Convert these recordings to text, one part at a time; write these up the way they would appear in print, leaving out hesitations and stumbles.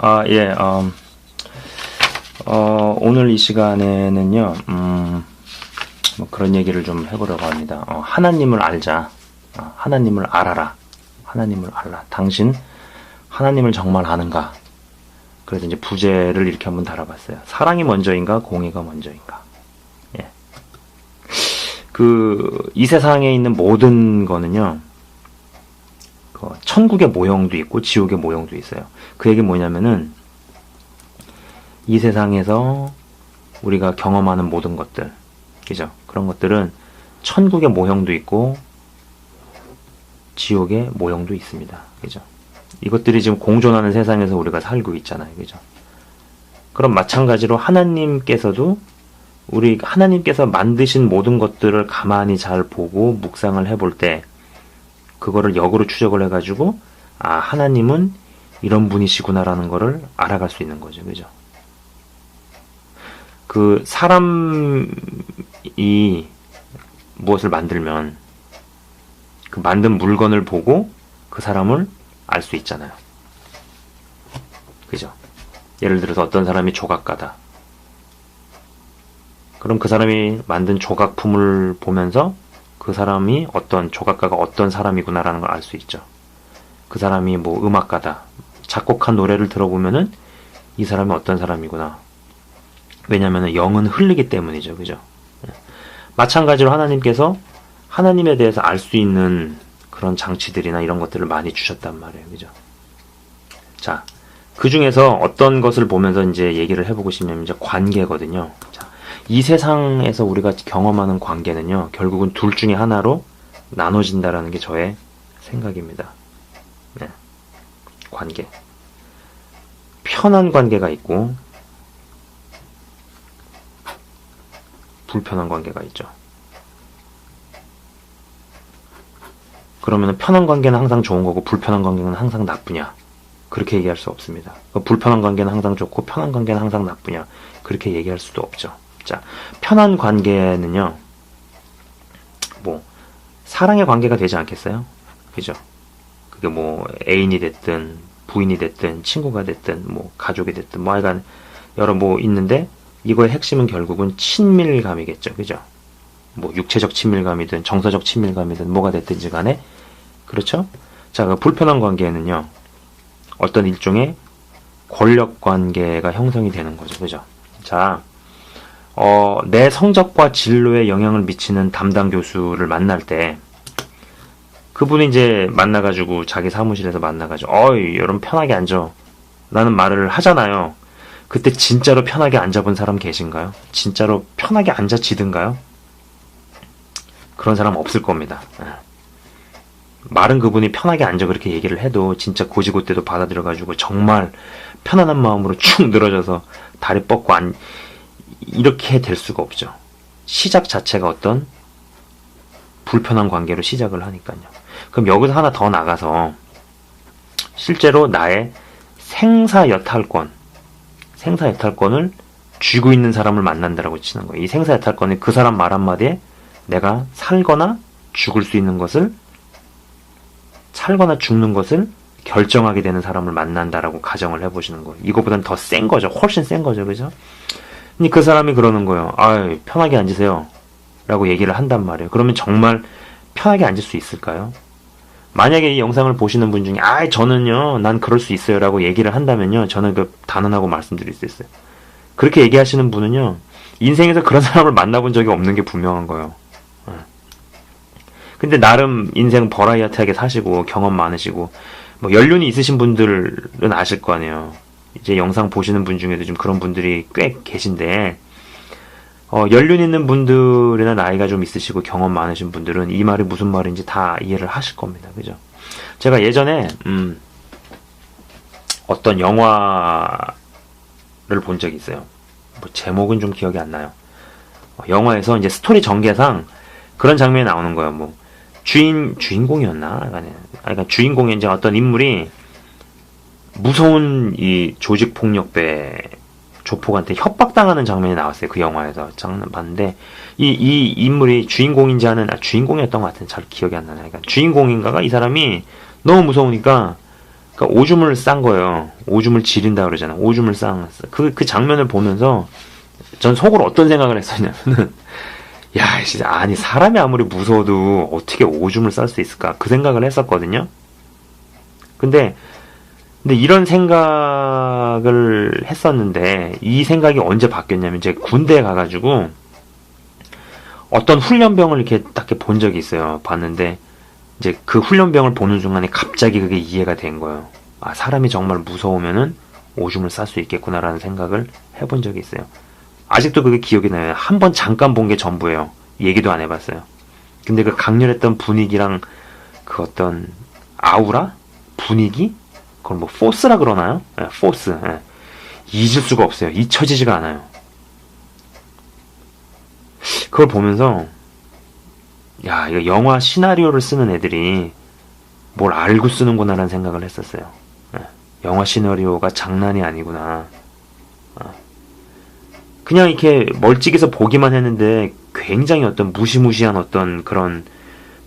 예, 오늘 이 시간에는요, 뭐 그런 얘기를 좀 해보려고 합니다. 하나님을 알자. 하나님을 알아라. 하나님을 알라. 당신, 하나님을 정말 아는가? 그래서 이제 부제를 이렇게 한번 달아봤어요. 사랑이 먼저인가? 공의가 먼저인가? 예. 이 세상에 있는 모든 거는요, 천국의 모형도 있고 지옥의 모형도 있어요. 그 얘기 뭐냐면은 이 세상에서 우리가 경험하는 모든 것들, 그죠? 그런 것들은 천국의 모형도 있고 지옥의 모형도 있습니다. 그죠? 이것들이 지금 공존하는 세상에서 우리가 살고 있잖아요. 그죠? 그럼 마찬가지로 하나님께서도 하나님께서 만드신 모든 것들을 가만히 잘 보고 묵상을 해볼 때 그거를 역으로 추적을 해가지고 하나님은 이런 분이시구나라는 거를 알아갈 수 있는 거죠. 그죠? 사람이 무엇을 만들면 그 만든 물건을 보고 그 사람을 알 수 있잖아요. 그죠? 예를 들어서 어떤 사람이 조각가다. 그럼 그 사람이 만든 조각품을 보면서 그 사람이 조각가가 어떤 사람이구나라는 걸 알 수 있죠. 그 사람이 뭐 음악가다. 작곡한 노래를 들어보면은 이 사람이 어떤 사람이구나. 왜냐면은 영은 흐르기 때문이죠. 그죠? 마찬가지로 하나님께서 하나님에 대해서 알 수 있는 그런 장치들이나 이런 것들을 많이 주셨단 말이에요. 그죠? 자, 그 중에서 어떤 것을 보면서 이제 얘기를 해보고 싶냐면 이제 관계거든요. 자, 이 세상에서 우리가 경험하는 관계는요, 결국은 둘 중에 하나로 나눠진다라는 게 저의 생각입니다. 네. 관계. 편한 관계가 있고, 불편한 관계가 있죠. 그러면 편한 관계는 항상 좋은 거고, 불편한 관계는 항상 나쁘냐? 그렇게 얘기할 수 없습니다. 불편한 관계는 항상 좋고, 편한 관계는 항상 나쁘냐? 그렇게 얘기할 수도 없죠. 자, 편한 관계는요, 사랑의 관계가 되지 않겠어요? 그죠? 그게 애인이 됐든, 부인이 됐든, 친구가 됐든, 가족이 됐든, 하여간, 여러 있는데, 이거의 핵심은 결국은 친밀감이겠죠. 그죠? 육체적 친밀감이든, 정서적 친밀감이든, 뭐가 됐든지 간에, 그렇죠? 자, 불편한 관계에는요, 어떤 일종의 권력 관계가 형성이 되는 거죠. 그죠? 자, 내 성적과 진로에 영향을 미치는 담당 교수를 만날 때, 그분이 이제 만나가지고, 자기 사무실에서 만나가지고, 여러분 편하게 앉아. 라는 말을 하잖아요. 그때 진짜로 편하게 앉아본 사람 계신가요? 진짜로 편하게 앉아지든가요? 그런 사람 없을 겁니다. 말은 그분이 편하게 앉아 그렇게 얘기를 해도 진짜 고지고대도 받아들여가지고 정말 편안한 마음으로 쭉 늘어져서 다리 뻗고 이렇게 될 수가 없죠. 시작 자체가 어떤 불편한 관계로 시작을 하니까요. 그럼 여기서 하나 더 나가서 실제로 나의 생사여탈권을 쥐고 있는 사람을 만난다라고 치는 거예요. 이 생사여탈권이 그 사람 말 한마디에 내가 살거나 죽을 수 있는 것을, 살거나 죽는 것을 결정하게 되는 사람을 만난다라고 가정을 해보시는 거예요. 이거보단 더 센 거죠. 훨씬 센 거죠. 그죠? 근데 그 사람이 그러는 거예요. 편하게 앉으세요. 라고 얘기를 한단 말이에요. 그러면 정말 편하게 앉을 수 있을까요? 만약에 이 영상을 보시는 분 중에 저는요, 난 그럴 수 있어요 라고 얘기를 한다면요, 저는 단언하고 말씀드릴 수 있어요. 그렇게 얘기하시는 분은요, 인생에서 그런 사람을 만나본 적이 없는 게 분명한 거예요. 근데 나름 인생 버라이어티하게 사시고 경험 많으시고 연륜이 있으신 분들은 아실 거 아니에요. 이제 영상 보시는 분 중에도 좀 그런 분들이 꽤 계신데, 연륜 있는 분들이나 나이가 좀 있으시고 경험 많으신 분들은 이 말이 무슨 말인지 다 이해를 하실 겁니다. 그죠? 제가 예전에 어떤 영화를 본 적이 있어요. 제목은 좀 기억이 안 나요. 영화에서 이제 스토리 전개상 그런 장면이 나오는 거예요. 주인공이었나? 그러니까 주인공이 이제 어떤 인물이 무서운 이 조직폭력배 조폭한테 협박당하는 장면이 나왔어요. 그 영화에서 장면 봤는데 이 인물이 주인공인지 주인공이었던 것 같은데 잘 기억이 안 나네. 그러니까 주인공인가가 이 사람이 너무 무서우니까 그러니까 오줌을 싼 거예요. 오줌을 지린다 그러잖아. 오줌을 싼 그 장면을 보면서 전 속으로 어떤 생각을 했었냐면은 야, 진짜 아니 사람이 아무리 무서워도 어떻게 오줌을 쌀 수 있을까? 그 생각을 했었거든요. 근데 이런 생각을 했었는데 이 생각이 언제 바뀌었냐면 이제 군대에 가가지고 어떤 훈련병을 이렇게 딱 본 적이 있어요. 봤는데 이제 그 훈련병을 보는 순간에 갑자기 그게 이해가 된 거예요. 아, 사람이 정말 무서우면은 오줌을 쌀 수 있겠구나라는 생각을 해본 적이 있어요. 아직도 그게 기억이 나요. 한 번 잠깐 본 게 전부예요. 얘기도 안 해봤어요. 근데 그 강렬했던 분위기랑 그 어떤 아우라? 분위기? 그걸 뭐 포스라 그러나요? 네, 포스. 네. 잊을 수가 없어요. 잊혀지지가 않아요. 그걸 보면서 야, 이거 영화 시나리오를 쓰는 애들이 뭘 알고 쓰는구나라는 생각을 했었어요. 네. 영화 시나리오가 장난이 아니구나. 그냥 이렇게 멀찍이서 보기만 했는데 굉장히 어떤 무시무시한 어떤 그런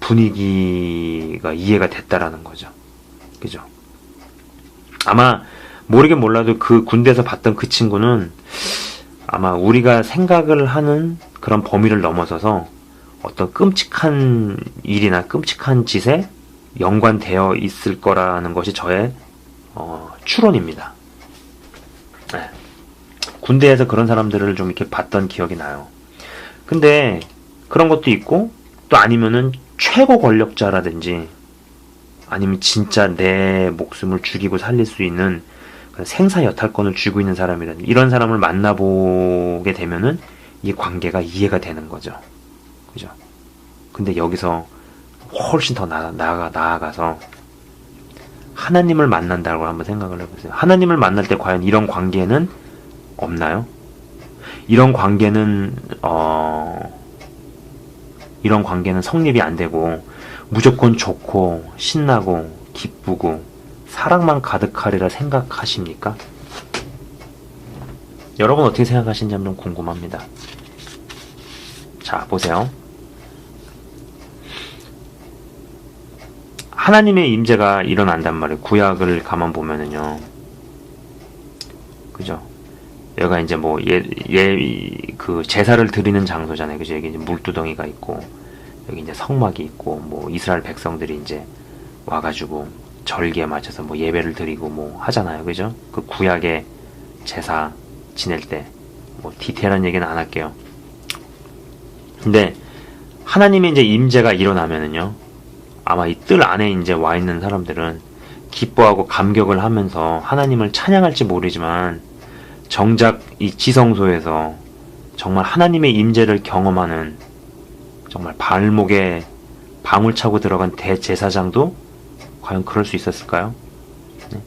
분위기가 이해가 됐다라는 거죠. 그죠? 아마 모르긴 몰라도 그 군대에서 봤던 그 친구는 아마 우리가 생각을 하는 그런 범위를 넘어서서 어떤 끔찍한 일이나 끔찍한 짓에 연관되어 있을 거라는 것이 저의 추론입니다. 네. 군대에서 그런 사람들을 좀 이렇게 봤던 기억이 나요. 근데 그런 것도 있고 또 아니면은 최고 권력자라든지 아니면 진짜 내 목숨을 죽이고 살릴 수 있는 생사 여탈권을 쥐고 있는 사람이라든지 이런 사람을 만나보게 되면은 이 관계가 이해가 되는 거죠. 그죠? 근데 여기서 훨씬 더 나아가서 하나님을 만난다고 한번 생각을 해보세요. 하나님을 만날 때 과연 이런 관계는 없나요? 이런 관계는 성립이 안 되고 무조건 좋고 신나고 기쁘고 사랑만 가득하리라 생각하십니까? 여러분 어떻게 생각하시는지 한번 궁금합니다. 자, 보세요. 하나님의 임재가 일어난단 말이에요. 구약을 가만 보면은요. 그죠? 여기가 이제 뭐 그 제사를 드리는 장소잖아요. 그죠? 여기 이제 물두덩이가 있고 여기 이제 성막이 있고 뭐 이스라엘 백성들이 이제 와가지고 절기에 맞춰서 뭐 예배를 드리고 뭐 하잖아요. 그죠? 그 구약의 제사 지낼 때 뭐 디테일한 얘기는 안 할게요. 근데 하나님의 이제 임재가 일어나면은요. 아마 이 뜰 안에 이제 와 있는 사람들은 기뻐하고 감격을 하면서 하나님을 찬양할지 모르지만 정작 이 지성소에서 정말 하나님의 임재를 경험하는 정말 발목에 방울 차고 들어간 대제사장도 과연 그럴 수 있었을까요? 네.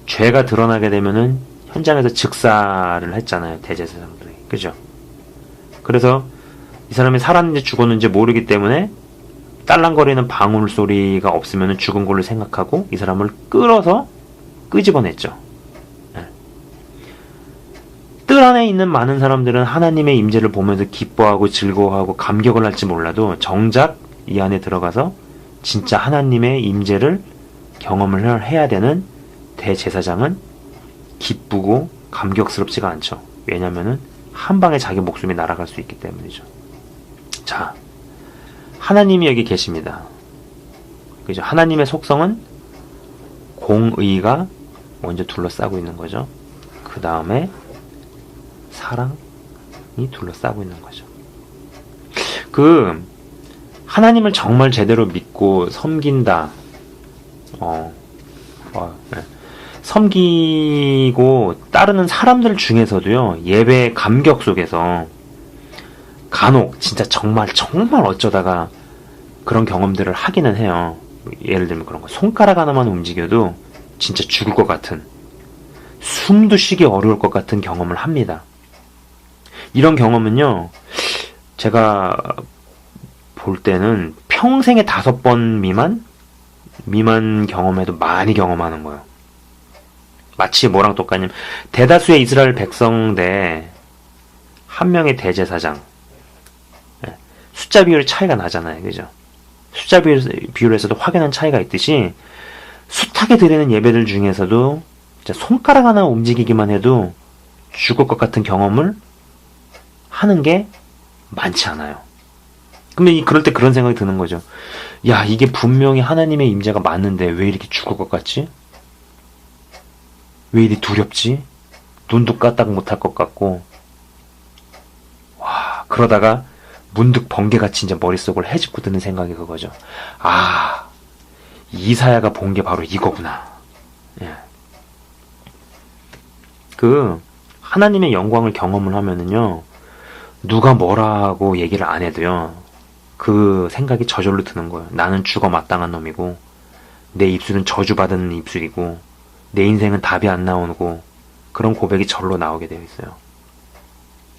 죄가 드러나게 되면은 현장에서 즉사를 했잖아요. 대제사장들이. 그죠? 그래서 이 사람이 살았는지 죽었는지 모르기 때문에 딸랑거리는 방울 소리가 없으면 죽은 걸로 생각하고 이 사람을 끌어서 끄집어냈죠. 네. 뜰 안에 있는 많은 사람들은 하나님의 임재를 보면서 기뻐하고 즐거워하고 감격을 할지 몰라도 정작 이 안에 들어가서 진짜 하나님의 임재를 경험을 해야 되는 대제사장은 기쁘고 감격스럽지가 않죠. 왜냐면은 한 방에 자기 목숨이 날아갈 수 있기 때문이죠. 자, 하나님이 여기 계십니다. 그죠? 하나님의 속성은 공의가 먼저 둘러싸고 있는 거죠. 그 다음에 사랑이 둘러싸고 있는 거죠. 하나님을 정말 제대로 믿고 섬긴다. 네. 섬기고 따르는 사람들 중에서도요, 예배의 감격 속에서 간혹 진짜 정말 어쩌다가 그런 경험들을 하기는 해요. 예를 들면 그런 거. 손가락 하나만 움직여도 진짜 죽을 것 같은, 숨도 쉬기 어려울 것 같은 경험을 합니다. 이런 경험은요, 제가 볼 때는 평생에 5번 미만 경험해도 많이 경험하는 거예요. 마치 뭐랑 똑같냐면 대다수의 이스라엘 백성 대 한 명의 대제사장, 숫자 비율 차이가 나잖아요. 그죠? 숫자 비율에서도 확연한 차이가 있듯이 숱하게 드리는 예배들 중에서도 진짜 손가락 하나 움직이기만 해도 죽을 것 같은 경험을 하는 게 많지 않아요. 근데 그럴 때 그런 생각이 드는 거죠. 야, 이게 분명히 하나님의 임재가 맞는데 왜 이렇게 죽을 것 같지? 왜 이리 두렵지? 눈도 까딱 못할 것 같고. 와, 그러다가 문득 번개같이 이제 머릿속을 헤집고 드는 생각이 그거죠. 아, 이사야가 본 게 바로 이거구나. 예. 하나님의 영광을 경험을 하면은요, 누가 뭐라고 얘기를 안 해도요, 그 생각이 저절로 드는 거예요. 나는 죽어 마땅한 놈이고, 내 입술은 저주받은 입술이고, 내 인생은 답이 안 나오고, 그런 고백이 절로 나오게 되어 있어요.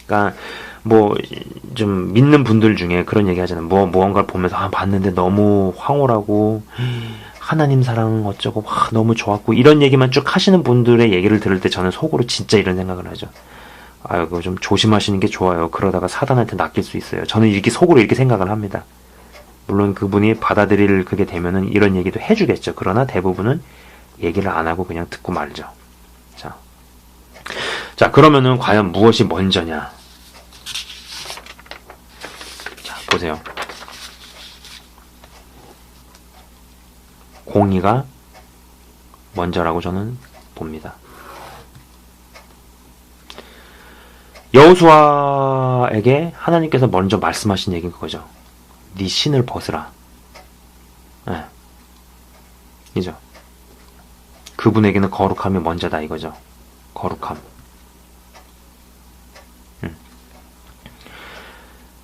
그러니까 좀 믿는 분들 중에 그런 얘기 하잖아요. 무언가를 보면서 봤는데 너무 황홀하고 하나님 사랑 어쩌고 너무 좋았고 이런 얘기만 쭉 하시는 분들의 얘기를 들을 때 저는 속으로 진짜 이런 생각을 하죠. 그거 좀 조심하시는 게 좋아요. 그러다가 사단한테 낚일 수 있어요. 저는 이렇게 속으로 이렇게 생각을 합니다. 물론 그분이 받아들일 그게 되면은 이런 얘기도 해주겠죠. 그러나 대부분은 얘기를 안 하고 그냥 듣고 말죠. 자, 그러면은 과연 무엇이 먼저냐? 자, 보세요. 공의가 먼저라고 저는 봅니다. 여호수아에게 하나님께서 먼저 말씀하신 얘기인 그거죠. 네 신을 벗으라. 네. 이죠. 그분에게는 거룩함이 먼저다 이거죠. 거룩함.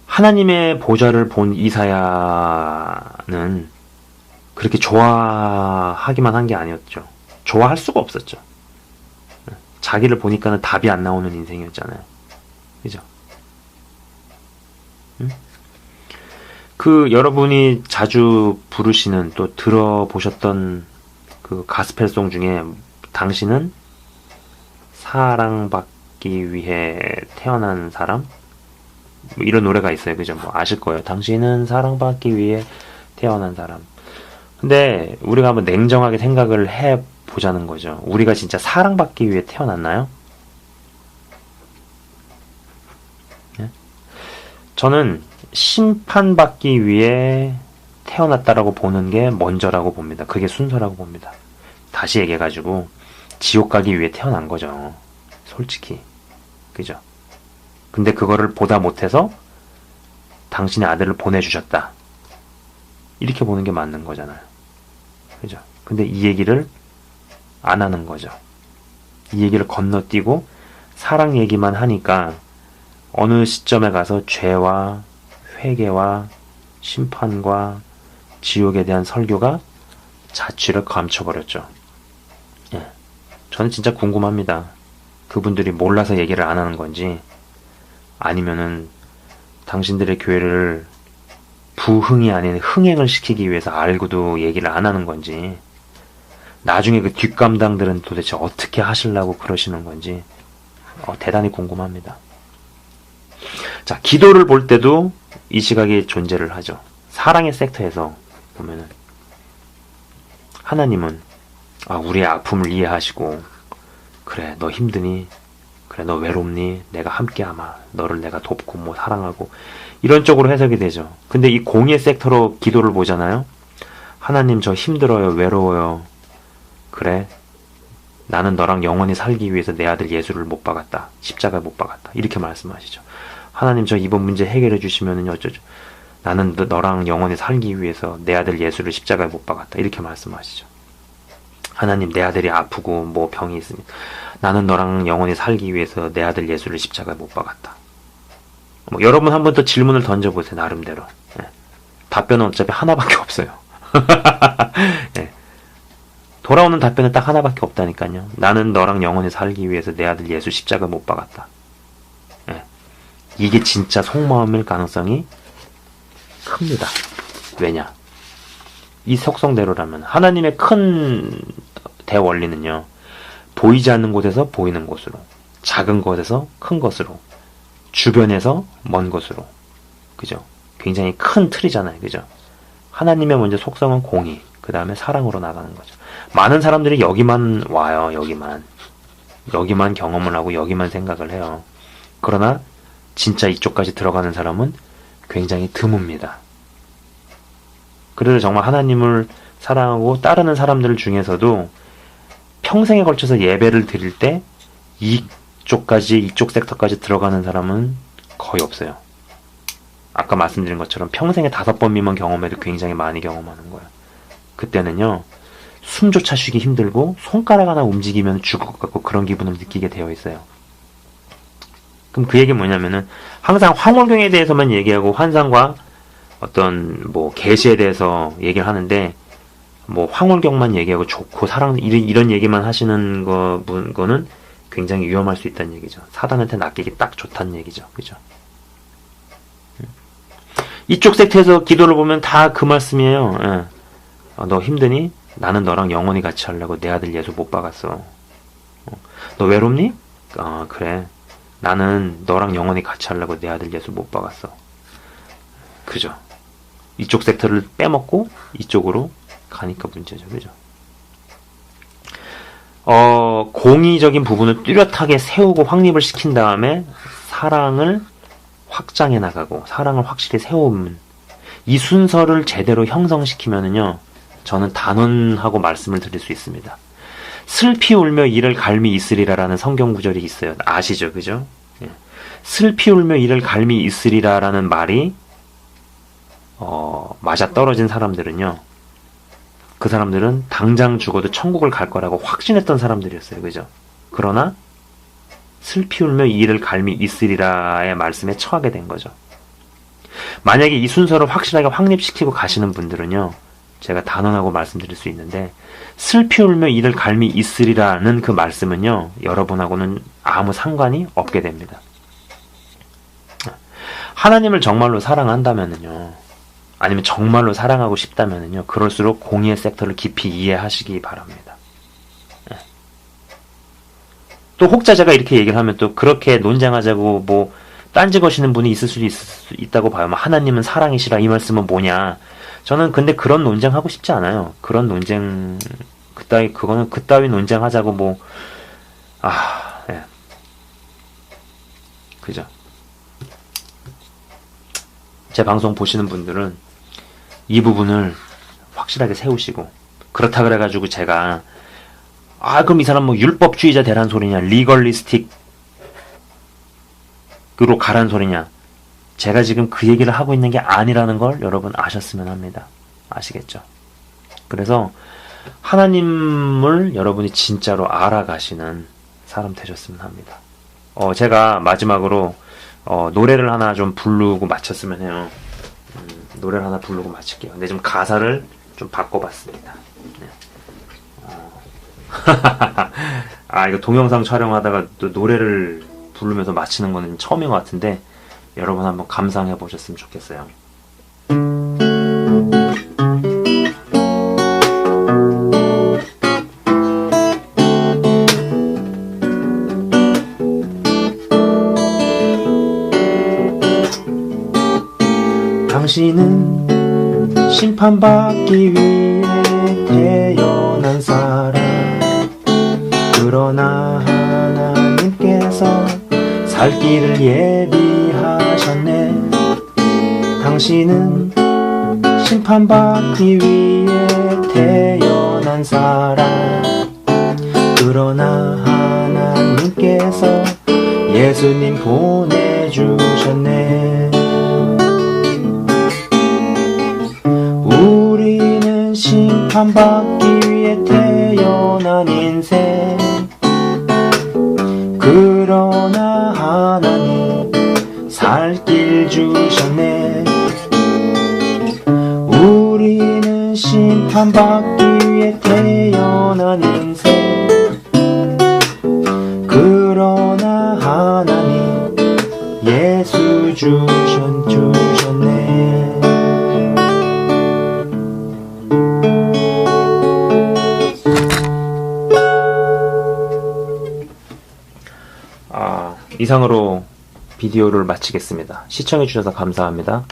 하나님의 보좌를 본 이사야는 그렇게 좋아하기만 한 게 아니었죠. 좋아할 수가 없었죠. 자기를 보니까는 답이 안 나오는 인생이었잖아요. 그죠? 여러분이 자주 부르시는 또 들어보셨던 그 가스펠송 중에 당신은 사랑받기 위해 태어난 사람? 이런 노래가 있어요. 그죠? 아실 거예요. 당신은 사랑받기 위해 태어난 사람. 근데 우리가 한번 냉정하게 생각을 해보자는 거죠. 우리가 진짜 사랑받기 위해 태어났나요? 네? 저는 심판받기 위해 태어났다라고 보는 게 먼저라고 봅니다. 그게 순서라고 봅니다. 다시 얘기해가지고 지옥 가기 위해 태어난 거죠. 솔직히. 그죠? 근데 그거를 보다 못해서 당신의 아들을 보내주셨다. 이렇게 보는 게 맞는 거잖아요. 그죠? 근데 이 얘기를 안 하는 거죠. 이 얘기를 건너뛰고 사랑 얘기만 하니까 어느 시점에 가서 죄와 회개와 심판과 지옥에 대한 설교가 자취를 감춰버렸죠. 예. 저는 진짜 궁금합니다. 그분들이 몰라서 얘기를 안 하는 건지 아니면은 당신들의 교회를 부흥이 아닌 흥행을 시키기 위해서 알고도 얘기를 안 하는 건지 나중에 그 뒷감당들은 도대체 어떻게 하시려고 그러시는 건지 대단히 궁금합니다. 자, 기도를 볼 때도 이 시각이 존재를 하죠. 사랑의 섹터에서 보면은 하나님은 우리의 아픔을 이해하시고 그래 너 힘드니 그래 너 외롭니 내가 함께하마 너를 내가 돕고 사랑하고 이런 쪽으로 해석이 되죠. 근데 이 공의 섹터로 기도를 보잖아요. 하나님 저 힘들어요 외로워요 그래 나는 너랑 영원히 살기 위해서 내 아들 예수를 못 박았다 십자가에 못 박았다 이렇게 말씀하시죠. 하나님 저 이번 문제 해결해 주시면은 어쩌죠. 나는 너랑 영원히 살기 위해서 내 아들 예수를 십자가에 못 박았다 이렇게 말씀하시죠. 하나님 내 아들이 아프고 병이 있으면 나는 너랑 영원히 살기 위해서 내 아들 예수를 십자가에 못 박았다. 여러분 한번 더 질문을 던져보세요. 나름대로. 예. 답변은 어차피 하나밖에 없어요. 예. 돌아오는 답변은 딱 하나밖에 없다니까요. 나는 너랑 영원히 살기 위해서 내 아들 예수 십자가에 못 박았다. 예. 이게 진짜 속마음일 가능성이 큽니다. 왜냐? 이 속성대로라면 하나님의 큰 대원리는요. 보이지 않는 곳에서 보이는 곳으로 작은 것에서 큰 것으로 주변에서 먼 곳으로 그죠? 굉장히 큰 틀이잖아요. 그죠? 하나님의 먼저 속성은 공의 그 그 다음에 사랑으로 나가는 거죠. 많은 사람들이 여기만 와요. 여기만 경험을 하고 여기만 생각을 해요. 그러나 진짜 이쪽까지 들어가는 사람은 굉장히 드뭅니다. 그래서 정말 하나님을 사랑하고 따르는 사람들 중에서도 평생에 걸쳐서 예배를 드릴 때 이쪽 섹터까지 들어가는 사람은 거의 없어요. 아까 말씀드린 것처럼 평생에 5번 미만 경험해도 굉장히 많이 경험하는 거예요. 그때는요, 숨조차 쉬기 힘들고 손가락 하나 움직이면 죽을 것 같고 그런 기분을 느끼게 되어 있어요. 그럼 그 얘기 뭐냐면은 항상 황홀경에 대해서만 얘기하고 환상과 어떤 뭐 계시에 대해서 얘기를 하는데 뭐 황홀경만 얘기하고 좋고 사랑 이런 얘기만 하시는 거는 굉장히 위험할 수 있다는 얘기죠. 사단한테 낚이기 딱 좋다는 얘기죠. 그죠? 이쪽 섹트에서 기도를 보면 다 그 말씀이에요. 예. 너 힘드니? 나는 너랑 영원히 같이 하려고 내 아들 예수 못 박았어. 너 외롭니? 그래. 나는 너랑 영원히 같이 하려고 내 아들 예수 못 박았어. 그죠? 이쪽 섹터를 빼먹고 이쪽으로 가니까 문제죠. 그죠? 공의적인 부분을 뚜렷하게 세우고 확립을 시킨 다음에 사랑을 확장해 나가고 사랑을 확실히 세우면 이 순서를 제대로 형성시키면은요, 저는 단언하고 말씀을 드릴 수 있습니다. 슬피 울며 이를 갈미 있으리라라는 성경 구절이 있어요. 아시죠? 그죠? 예. 슬피 울며 이를 갈미 있으리라라는 말이 맞아떨어진 사람들은요, 그 사람들은 당장 죽어도 천국을 갈 거라고 확신했던 사람들이었어요. 그죠? 그러나 슬피 울며 이를 갈미 있으리라의 말씀에 처하게 된 거죠. 만약에 이 순서를 확실하게 확립시키고 가시는 분들은요, 제가 단언하고 말씀드릴 수 있는데 슬피 울며 이를 갈미 있으리라는 그 말씀은요, 여러분하고는 아무 상관이 없게 됩니다. 하나님을 정말로 사랑한다면은요, 아니면 정말로 사랑하고 싶다면은요, 그럴수록 공의의 섹터를 깊이 이해하시기 바랍니다. 또 혹자제가 이렇게 얘기를 하면 또 그렇게 논쟁하자고 뭐 딴지 거시는 분이 있을 수도 있다고 봐요. 하나님은 사랑이시라 이 말씀은 뭐냐. 저는 근데 그런 논쟁하고 싶지 않아요. 그런 논쟁 그거는 그따위 논쟁하자고 예. 그죠? 제 방송 보시는 분들은 이 부분을 확실하게 세우시고, 그렇다 그래가지고 제가 그럼 이 사람 뭐 율법주의자 되란 소리냐, 리걸리스틱으로 가란 소리냐. 제가 지금 그 얘기를 하고 있는 게 아니라는 걸 여러분 아셨으면 합니다. 아시겠죠? 그래서 하나님을 여러분이 진짜로 알아가시는 사람 되셨으면 합니다. 제가 마지막으로 노래를 하나 좀 부르고 마쳤으면 해요. 노래를 하나 부르고 마칠게요. 근데 좀 가사를 좀 바꿔봤습니다. 네. 이거 동영상 촬영하다가 또 노래를 부르면서 마치는 거는 처음인 것 같은데 여러분 한번 감상해 보셨으면 좋겠어요. 당신은 심판받기 위해 태어난 사람, 그러나 하나님께서 살 길을 예비하셨네. 당신은 심판받기 위해 태어난 사람, 그러나 하나님께서 예수님 보내주셨네. 우리는 심판받기 위해 태어난 인생, 그러나 하나님 살 길 주셨네. 우리는 심판받기 위해 태어난 인생, 그러나 하나님 예수 주셨네. 이상으로 비디오를 마치겠습니다. 시청해주셔서 감사합니다.